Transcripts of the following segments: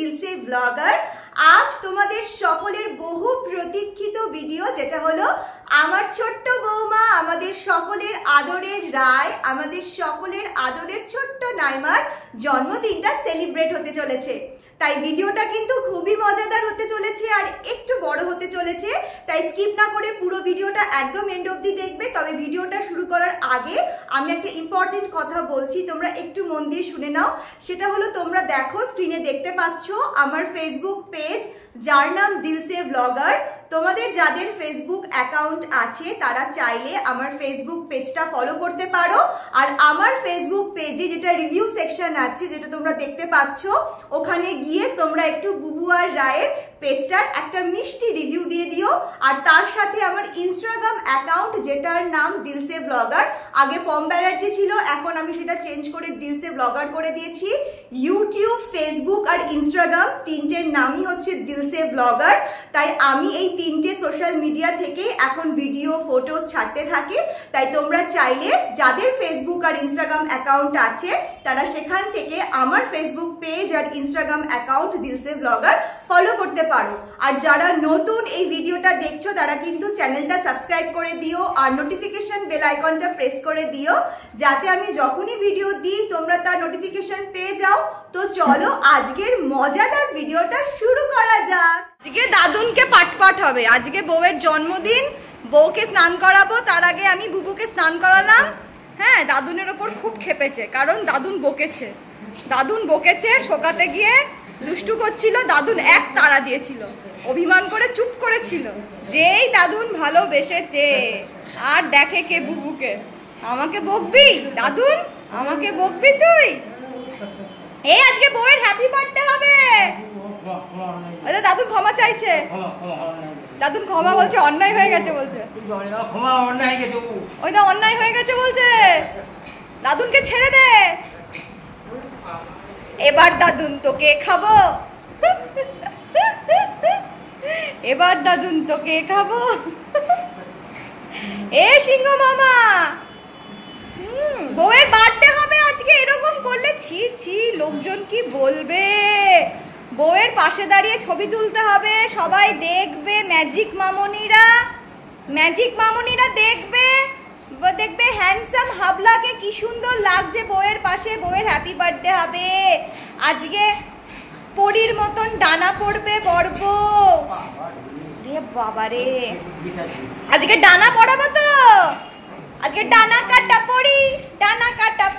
দিলসে blogger. আজ তোমাদের সকলের বহু প্রতীক্ষিত ভিডিও, যেটা হলো আমার ছোট্ট বৌমা, আমাদের সকলের আদরের রায়, আমাদের সকলের আদরের ছোট্ট নাইমার জন্মদিনটা সেলিব্রেট হতে চলেছে। তাই ভিডিওটা কিন্তু খুবই মজাদার হতে চলেছে আর একটু বড় হতে চলেছে, তাই স্কিপ না করে পুরো ভিডিওটা একদম এন্ড অবধি দেখবে। তবে ভিডিওটা শুরু করার আগে আমি একটা ইম্পর্টেন্ট কথা বলছি, তোমরা একটু মন দিয়ে শুনে নাও। সেটা হলো, তোমরা দেখো স্ক্রিনে দেখতে পাচ্ছ আমার ফেসবুক পেজ, যার নাম দিলসে ব্লগার। তোমাদের যাদের ফেসবুক অ্যাকাউন্ট আছে তারা চাইলে আমার ফেসবুক পেজটা ফলো করতে পারো। আর আমার ফেসবুক পেজে যেটা রিভিউ সেকশন আছে, যেটা তোমরা দেখতে পাচ্ছ, ওখানে গিয়ে তোমরা একটু বুবু আর রায়ের পেজটার একটা মিষ্টি রিভিউ দিয়ে দিও। আর তার সাথে আমার ইনস্টাগ্রাম অ্যাকাউন্ট, যেটার নাম দিলসে ব্লগার, আগে পম ব্যানার্জি ছিল, এখন আমি সেটা চেঞ্জ করে দিলসে ব্লগার করে দিয়েছি। ইউটিউব, ফেসবুক আর ইনস্টাগ্রাম তিনটের নামই হচ্ছে দিলসে ব্লগার। তাই আমি এই তিনটে সোশ্যাল মিডিয়া থেকে এখন ভিডিও, ফটোস ছাড়তে থাকি। তাই তোমরা চাইলে যাদের ফেসবুক আর ইনস্টাগ্রাম অ্যাকাউন্ট আছে তারা সেখান থেকে আমার ফেসবুক পেজ আর ইনস্টাগ্রাম অ্যাকাউন্ট দিলসে ব্লগার ফলো করতে পারো। আর যারা নতুন এই ভিডিওটা দেখছো তারা কিন্তু চ্যানেলটা সাবস্ক্রাইব করে দিও আর নোটিফিকেশন বেল আইকনটা প্রেস করে দিও, যাতে আমি যখনই ভিডিও দিই তোমরা তার নোটিফিকেশন পেয়ে যাও। তো চলো আজকের মজাদার ভিডিওটা শুরু করা যাক। আজকে দাদুনকে পাটপাট হবে, আজকে বউয়ের জন্মদিন, বউকে স্নান করাবো। তার আগে আমি বুবুকে স্নান করালাম। হ্যাঁ, দাদুনের ওপর খুব খেপেছে, কারণ দাদুন বকেছে শোকাতে গিয়ে দুষ্টু করছিল। দাদুন এক তাড়া দিয়েছিল, অভিমান করে চুপ করেছিল। যেই দাদুন ভালোবেসেছে আর দেখে কে বুবুকে। আমাকে বকবি দাদুন, আমাকে বকবি তুই? এই আজকে বউয়ের হ্যাপি বার্থডে হবে। দাদুন ক্ষমা চাইছে, দাদুন ক্ষমা বলছে, অন্যায় হয়ে গেছে বলছে, ওই দা অন্যায় হয়ে গেছে বলছে। দাদুনকে ছেড়ে দে। এবার দাদুন তোকে খাবো, এবার দাদুন তোকে খাবো। এ সিংহ মামা, বউয়ের বার্থডে হবে আজকে, এরকম করলে ছি ছি, লোকজন কি বলবে? বউয়ের পাশে দাঁড়িয়ে ছবি তুলতে হবে, সবাই দেখবে, ম্যাজিক মামুনিরা দেখবে হ্যান্ডসাম হাবলাকে কি সুন্দর লাগছে বউয়ের পাশে। বউয়ের হ্যাপি বার্থডে হবে আজকে, পরীর মতন ডানা পড়বে বর্ব। রে বাবা রে, আজকে ডানা পড়াবো তো, আজকে ডানা কাটা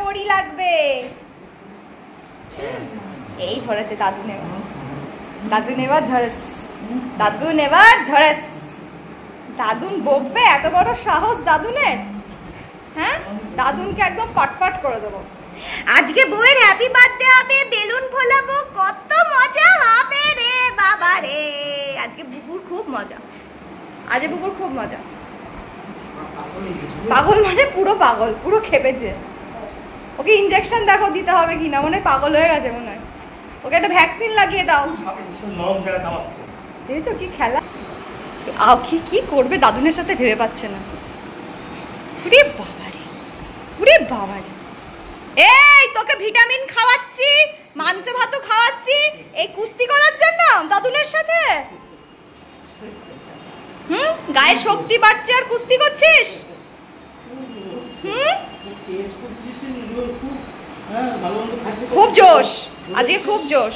পড়ি লাগবে। এই ধরেছে দাদুন, এবার ধরেস। দাদুন বকবে, এত বড় সাহস দাদুনের। হ্যাঁ, দাদুনকে একদম পাটপাট করে দেবো। আজকে বউয়ের হ্যাপি বার্থডে হবে, বেলুন ফোলাবো, কত মজা হবে রে বাবা রে। আজকে বুবুর খুব মজা, পাগল মানে পুরো পাগল, পুরো খেপেছে। ওকে ইনজেকশন দেখো দিতে হবে কিনা, মনে হয় পাগল হয়ে গেছে মনে হয়। ওকে একটা ভ্যাকসিন লাগিয়ে দাও। দেখেছো কি খেলা, কি করবে দাদুনের সাথে ভেবে পাচ্ছে না। উরে বাবারে, এই তোকে ভিটামিন খাওয়াচ্ছি, মাংস ভাতও খাওয়াচ্ছি, এই কুস্তি করার জন্য দাদুনের সাথে। গায়ে শক্তি বাড়ছে আর কুস্তি করছিস। খুব জোশ আজকে, খুব জোশ।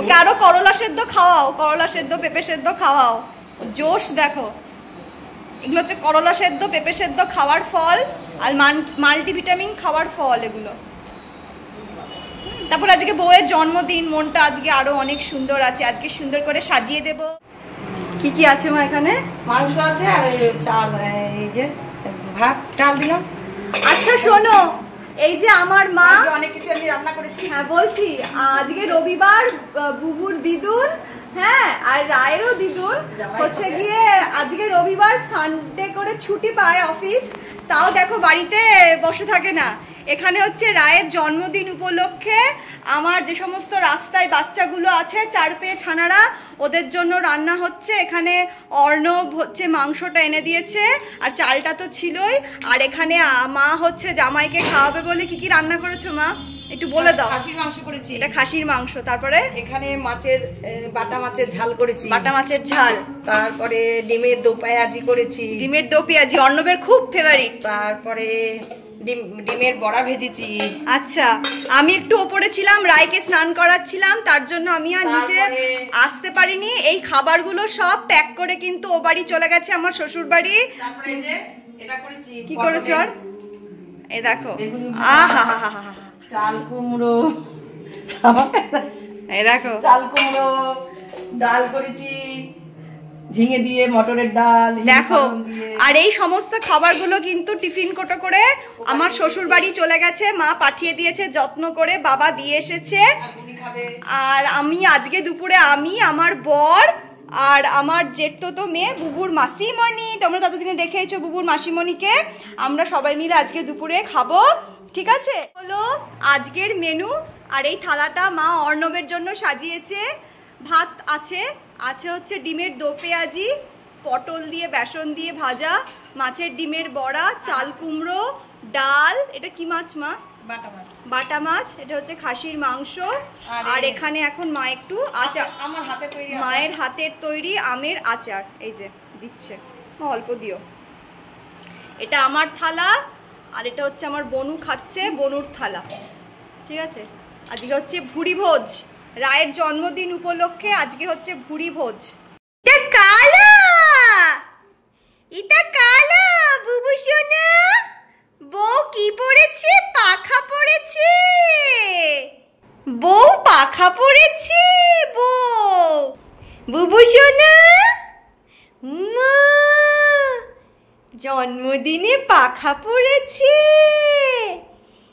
ওকে আরো করলা সেদ্ধ খাওয়াও, করলা সেদ্ধ, পেঁপে সেদ্ধ খাওয়াও। জোশ দেখো, এগুলো হচ্ছে করলা সেদ্ধ, পেঁপে সেদ্ধ খাওয়ার ফল আর মাল্টিভিটামিন খাওয়ার ফল এগুলো। তারপর আজকে বউয়ের জন্মদিন, মনটা আজকে আরো অনেক সুন্দর আছে। আজকে সুন্দর করে সাজিয়ে দেব। কি কি আছে মা? এখানে মাংস আছে আর চাল, এই যে ভাত চাল দিলাম। আচ্ছা শোনো, এই যে আমার মা অনেক কিছু আমি রান্না করেছি। হ্যাঁ বলছি, আজকে রবিবার, বুবুর দিদুন, হ্যাঁ, আর রায়েরও দিদুন হচ্ছে গিয়ে আজকে রবিবার, সানডে করে ছুটি পায় অফিস, তাও দেখো বাড়িতে বসে থাকে না। এখানে হচ্ছে রায়ের জন্মদিন উপলক্ষে আমার যে সমস্ত রাস্তায় বাচ্চাগুলো আছে, চার পেয়ে ছানারা, ওদের জন্য রান্না হচ্ছে। এখানে অর্ণব হচ্ছে মাংসটা এনে দিয়েছে, আর চালটা তো ছিলই। আর এখানে মা হচ্ছে জামাইকে খাওয়াবে বলে কি কি রান্না করেছো মা? একটু বলে দাও। খাসির মাংস করেছি। এটা খাসির মাংস। তারপরে এখানে মাছের বাটা মাছের ঝাল করেছি। বাটা মাছের ঝাল। তারপরে ডিমের দো পেঁয়াজি করেছি। ডিমের দো পেঁয়াজি অর্ণবের খুব ফেভারিট। তারপরে ডিমের বড়া ভেজেছি। আচ্ছা, আমি একটু ওপরে ছিলাম, রায়কে স্নান করাচ্ছিলাম, তার জন্য আমি আর নিচে আসতে পারিনি। এই খাবারগুলো সব প্যাক করে কিন্তু ও বাড়ি চলে গেছে, আমার শ্বশুর বাড়ি। তারপরে এই যে এটা করেছি। কি করেছো? আর এই দেখো, আহা হা হা হা, চাল কুমড়ো। এই দেখো চাল কুমড়ো ডাল করেছি, ঝিঙে দিয়ে মটরের ডাল দেখো। আর এই সমস্ত খাবারগুলো কিন্তু টিফিন কোটো করে আমার শ্বশুর বাড়ি চলে গেছে, মা পাঠিয়ে দিয়েছে যত্ন করে, বাবা দিয়ে এসেছে। আর আমি আজকে দুপুরে আমি, আমার বর আর আমার জেঠতো মেয়ে বুবুর মাসিমণি, তোমরা ততদিনে দেখেইছো বুবুর মাসিমণিকে, আমরা সবাই মিলে আজকে দুপুরে খাবো। ঠিক আছে, হলো আজকের মেনু। আর এই থালাটা মা অর্ণবের জন্য সাজিয়েছে। ভাত আছে, আছে হচ্ছে ডিমের দো পেঁয়াজি, পটল দিয়ে বেসন দিয়ে ভাজা, মাছের ডিমের বড়া, চাল কুমড়ো, ডাল। এটা কি মাছ মা? বাটা মাছ। বাটা মাছ। এটা হচ্ছে খাসির মাংস। আর এখানে এখন মা একটু আচার, আমার হাতে তৈরি, মায়ের হাতের তৈরি আমের আচার এই যে দিচ্ছে, মা অল্প দিও। এটা আমার থালা, আর এটা হচ্ছে আমার বনু খাচ্ছে, বনুর থালা। ঠিক আছে, আজকে হচ্ছে ভুরি ভোজ, রায়ের জন্মদিন উপলক্ষে আজকে হচ্ছে ভুরি ভোজ। এটা কালা, এটা কালা বুবু সোনা। বউ কি পড়েছে? পাখা পড়েছে। বউ পাখা পড়েছে। বউ, বুবু সোনা, মা জন্মদিনে পাখা পড়েছে।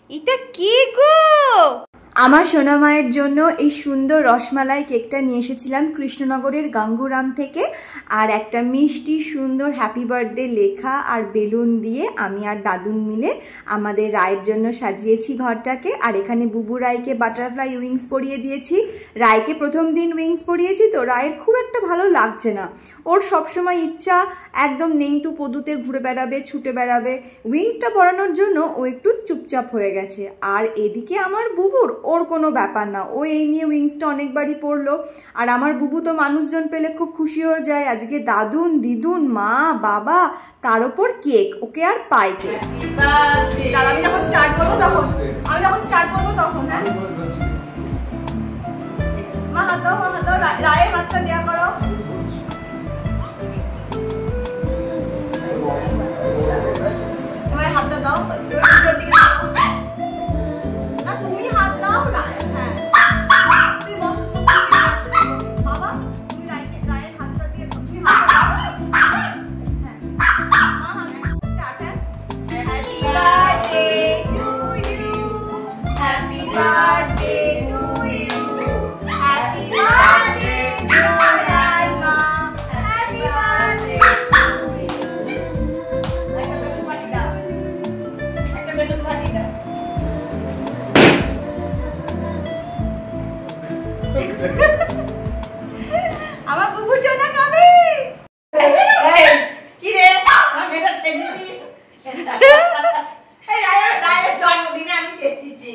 এটা কে গো? আমার সোনা মায়ের জন্য এই সুন্দর রসমালাই কেকটা নিয়ে এসেছিলাম কৃষ্ণনগরের গাঙ্গুরাম থেকে। আর একটা মিষ্টি সুন্দর হ্যাপি বার্থডে লেখা আর বেলুন দিয়ে আমি আর দাদুন মিলে আমাদের রায়ের জন্য সাজিয়েছি ঘরটাকে। আর এখানে বুবু রায়কে বাটারফ্লাই উইংস পরিয়ে দিয়েছি। রায়কে প্রথম দিন উইংস পরিয়েছি তো রায়ের খুব একটা ভালো লাগছে না, ওর সবসময় ইচ্ছা একদম নেংটু পদুতে ঘুরে বেড়াবে, ছুটে বেড়াবে। উইংসটা পরানোর জন্য ও একটু চুপচাপ হয়ে গেছে। আর এদিকে আমার বুবুর, ওর কোনো ব্যাপার না, ও এই নিয়ে উইংসটা অনেকবারই পরলো। আর আমার বুবু তো মানুষজন পেলে খুব খুশি হয়ে যায়। আজকে দাদুন, দিদুন, মা, বাবা, তার উপর কেক, ওকে আর পাই কেক। আমি যখন স্টার্ট করবো তখন, হ্যাঁ মা হাত দাও, মা হাত দাও, রায়ের হাতটা দেওয়া করো। এবার হাতটা দাও, না তুমি হাত দাও। হ্যাঁ তুই বস, বাবা তুমি রায়ের হাতটা দিয়ে তুমি হাতটা দাও। হ্যাঁ মা হাত start. Happy birthday to you, happy birthday to you, happy birthday dear Raima, happy birthday to you. একটা বেলুন ফাটি দাও, একটা বেলুন ফাটি দাও। আমার বুবু সোনা কবে? কি রে, আমি এটা সেজেছি। এই রায়ের জন্মদিনে আমি সেজেছি,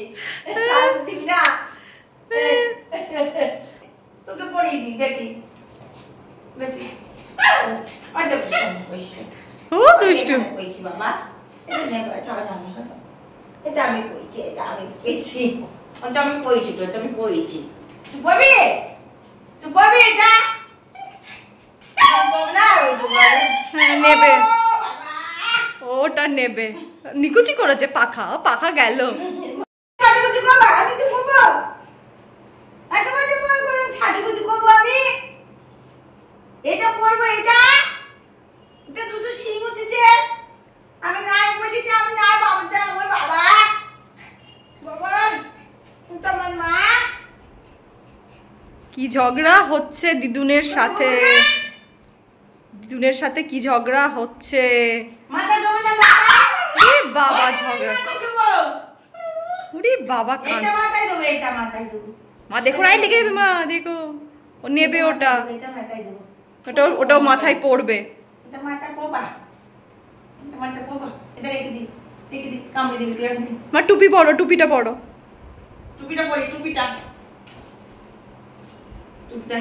শান্তি না তোকে পড়িয়ে দিই, দেখি দেখি। বাবা এটা নেবে, চলো না, এটা আমি পড়েছি, এটা আমি পড়েছি, আমি পড়েছি, তো আমি পড়েছি। তুই পড়বি, তুই পড়বি এটা নেবে, ওটা নেবে। নিকুচি করেছে, পাখা পাখা গেল। এটা পড়বো, এটা এটা দুটো শিং উঠেছে। আমি নাই বসেছি, আমি নাই বাবাটা, আমার বাবা বাবা তোমার মা। কি ঝগড়া হচ্ছে দিদুনের সাথে, দিদুনের সাথে কি ঝগড়া হচ্ছে। মাথা জমে যাবে বাবা, ঝগড়া, ওরে বাবা, এটা মাথায় দেবো, এটা মাথায় দেবো। মা দেখো রায় লেগে যাবে, মা দেখো ও নেবে ওটা, এটা মাথায় দেবো, ওটাও মাথায় পড়বে। এটা মাথায় পড়বা, এটা মাথায় পড়বা, এটা রেখে দি, রেখে দি, কামড়ে দিবি তুই এখন। মা টুপি পরো, টুপিটা পরো। টুপিটা পরি, টুপিটা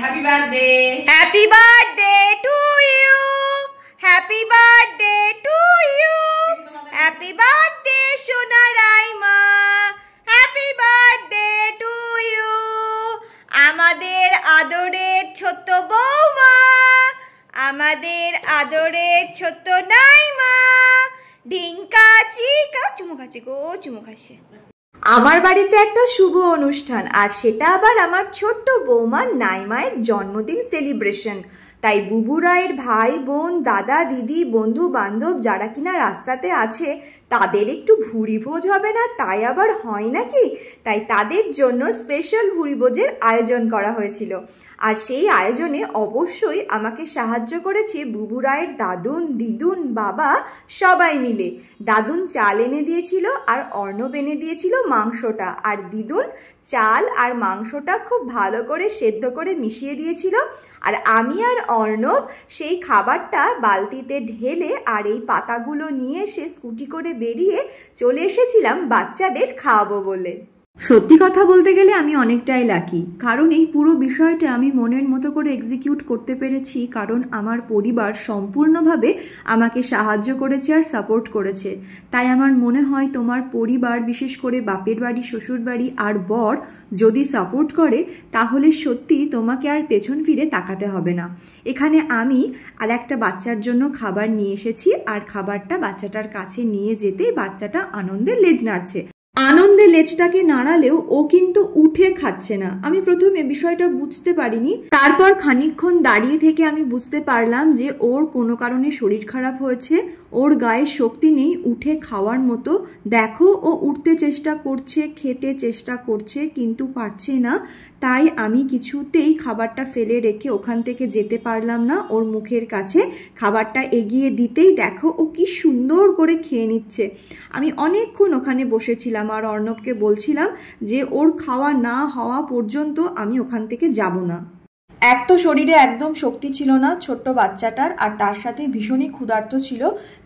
happy birthday. Happy birthday to you, happy birthday to you, happy birthday সোনা Raima, happy birthday to you. আমাদের আদরের ছোট্ট বৌমা, আমাদের আদরের ছোট্ট নাইমা, ঢিঙ্কা চিকা চুমু খাচ্ছে গো, চুমু খাচ্ছে। আমার বাড়িতে একটা শুভ অনুষ্ঠান, আর সেটা আবার আমার ছোট্ট বৌমা নাইমায়ের জন্মদিন সেলিব্রেশন। তাই বুবু রায়ের ভাই বোন দাদা দিদি বন্ধু বান্ধব যারা কিনা রাস্তাতে আছে তাদের একটু ভুরি ভোজ হবে না, তাই আবার হয় নাকি? তাই তাদের জন্য স্পেশাল ভুরি ভোজের আয়োজন করা হয়েছিল। আর সেই আয়োজনে অবশ্যই আমাকে সাহায্য করেছে বুবু রায়ের দাদুন দিদুন বাবা সবাই মিলে। দাদুন চাল এনে দিয়েছিল আর অর্ণব এনে দিয়েছিল মাংসটা, আর দিদুন চাল আর মাংসটা খুব ভালো করে সেদ্ধ করে মিশিয়ে দিয়েছিল। আর আমি আর অর্ণব সেই খাবারটা বালতিতে ঢেলে আর এই পাতাগুলো নিয়ে সে স্কুটি করে বেরিয়ে চলে এসেছিলাম বাচ্চাদের খাওয়াবো বলে। সত্যি কথা বলতে গেলে আমি অনেকটাই লাকি, কারণ এই পুরো বিষয়টা আমি মনের মতো করে এক্সিকিউট করতে পেরেছি, কারণ আমার পরিবার সম্পূর্ণভাবে আমাকে সাহায্য করেছে আর সাপোর্ট করেছে। তাই আমার মনে হয় তোমার পরিবার, বিশেষ করে বাপের বাড়ি শ্বশুর বাড়ি আর বর যদি সাপোর্ট করে তাহলে সত্যি তোমাকে আর পেছন ফিরে তাকাতে হবে না। এখানে আমি আর একটা বাচ্চার জন্য খাবার নিয়ে এসেছি, আর খাবারটা বাচ্চাটার কাছে নিয়ে যেতে বাচ্চাটা আনন্দে লেজ নাড়ছে। আনন্দে লেজটাকে নাড়ালেও ও কিন্তু উঠে খাচ্ছে না। আমি প্রথমে বিষয়টা বুঝতে পারিনি, তারপর খানিকক্ষণ দাঁড়িয়ে থেকে আমি বুঝতে পারলাম যে ওর কোনো কারণে শরীর খারাপ হয়েছে, ওর গায়ে শক্তি নেই উঠে খাওয়ার মতো। দেখো ও উঠতে চেষ্টা করছে, খেতে চেষ্টা করছে, কিন্তু পারছে না। তাই আমি কিছুতেই খাবারটা ফেলে রেখে ওখান থেকে যেতে পারলাম না। ওর মুখের কাছে খাবারটা এগিয়ে দিতেই দেখো ও কি সুন্দর করে খেয়ে নিচ্ছে। আমি অনেকক্ষণ ওখানে বসেছিলাম আর অর্ণবকে বলছিলাম যে ওর খাওয়া না হওয়া পর্যন্ত আমি ওখান থেকে যাব না। এক তো শরীরে একদম শক্তি ছিল না ছোট্ট বাচ্চাটার, আর তার সাথে ভীষণই ক্ষুধার্ত ছিল।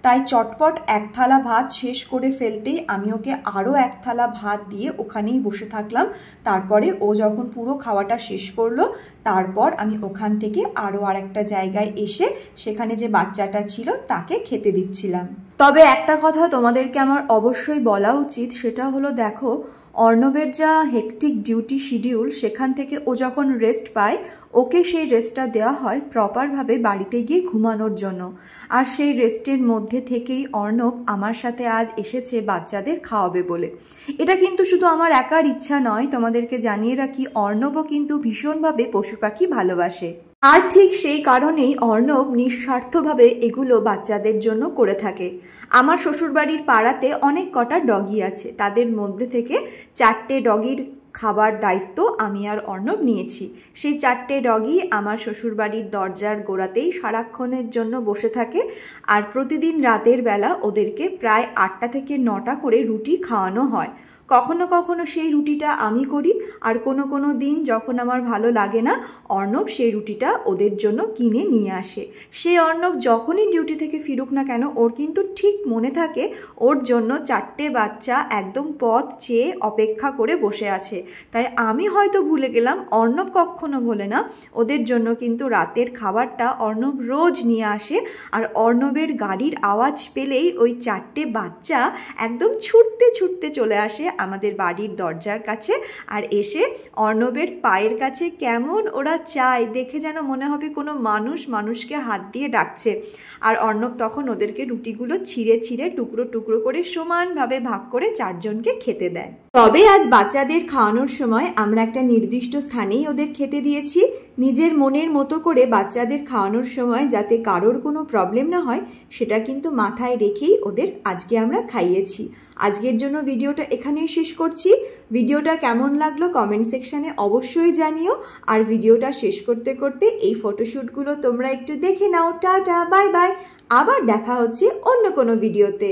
তাই চটপট এক থালা ভাত শেষ করে ফেলতেই আমি ওকে আরও এক থালা ভাত দিয়ে ওখানেই বসে থাকলাম। তারপরে ও যখন পুরো খাওয়াটা শেষ করলো তারপর আমি ওখান থেকে আরও আরেকটা জায়গায় এসে সেখানে যে বাচ্চাটা ছিল তাকে খেতে দিচ্ছিলাম। তবে একটা কথা তোমাদেরকে আমার অবশ্যই বলা উচিত, সেটা হলো দেখো অর্ণবের যা হেকটিক ডিউটি শিডিউল, সেখান থেকে ও যখন রেস্ট পায় ওকে সেই রেস্টটা দেওয়া হয় প্রপারভাবে বাড়িতে গিয়ে ঘুমানোর জন্য। আর সেই রেস্টের মধ্যে থেকেই অর্ণব আমার সাথে আজ এসেছে বাচ্চাদের খাওয়াবে বলে। এটা কিন্তু শুধু আমার একার ইচ্ছা নয়, তোমাদেরকে জানিয়ে রাখি অর্ণবও কিন্তু ভীষণভাবে পশু পাখি ভালোবাসে। আর ঠিক সেই কারণেই অর্ণব নিঃস্বার্থভাবে এগুলো বাচ্চাদের জন্য করে থাকে। আমার শ্বশুরবাড়ির পাড়াতে অনেক কটা ডগি আছে, তাদের মধ্যে থেকে 4টে ডগির খাবার দায়িত্ব আমি আর অর্ণব নিয়েছি। সেই 4টে ডগি আমার শ্বশুরবাড়ির দরজার গোড়াতেই সারাক্ষণের জন্য বসে থাকে, আর প্রতিদিন রাতের বেলা ওদেরকে প্রায় 8টা থেকে 9টা করে রুটি খাওয়ানো হয়। কখনো কখনো সেই রুটিটা আমি করি, আর কোনো দিন যখন আমার ভালো লাগে না অর্ণব সেই রুটিটা ওদের জন্য কিনে নিয়ে আসে। সে অর্ণব যখনই ডিউটি থেকে ফিরুক না কেন ওর কিন্তু ঠিক মনে থাকে ওর জন্য 4টে বাচ্চা একদম পথ চেয়ে অপেক্ষা করে বসে আছে। তাই আমি হয়তো ভুলে গেলাম, অর্ণব কখনো ভোলে না। ওদের জন্য কিন্তু রাতের খাবারটা অর্ণব রোজ নিয়ে আসে, আর অর্ণবের গাড়ির আওয়াজ পেলেই ওই 4টে বাচ্চা একদম ছুটতে ছুটতে চলে আসে আমাদের বাড়ির দরজার কাছে, আর এসে অর্ণবের পায়ের কাছে কেমন ওরা চায়, দেখে যেন মনে হবে কোনো মানুষকে হাত দিয়ে ডাকছে। আর অর্ণব তখন ওদেরকে রুটিগুলো ছিঁড়ে ছিঁড়ে টুকরো টুকরো করে সমানভাবে ভাগ করে 4জনকে খেতে দেয়। তবে আজ বাচ্চাদের খাওয়ানোর সময় আমরা একটা নির্দিষ্ট স্থানেই ওদের খেতে দিয়েছি। নিজের মনের মতো করে বাচ্চাদের খাওয়ানোর সময় যাতে কারোর কোনো প্রবলেম না হয় সেটা কিন্তু মাথায় রেখেই ওদের আজকে আমরা খাইয়েছি। আজকের জন্য ভিডিওটা এখানেই শেষ করছি। ভিডিওটা কেমন লাগলো কমেন্ট সেকশানে অবশ্যই জানিও, আর ভিডিওটা শেষ করতে করতে এই ফটোশ্যুটগুলো তোমরা একটু দেখে নাও। টাটা, বাই বাই, আবার দেখা হচ্ছে অন্য কোনো ভিডিওতে।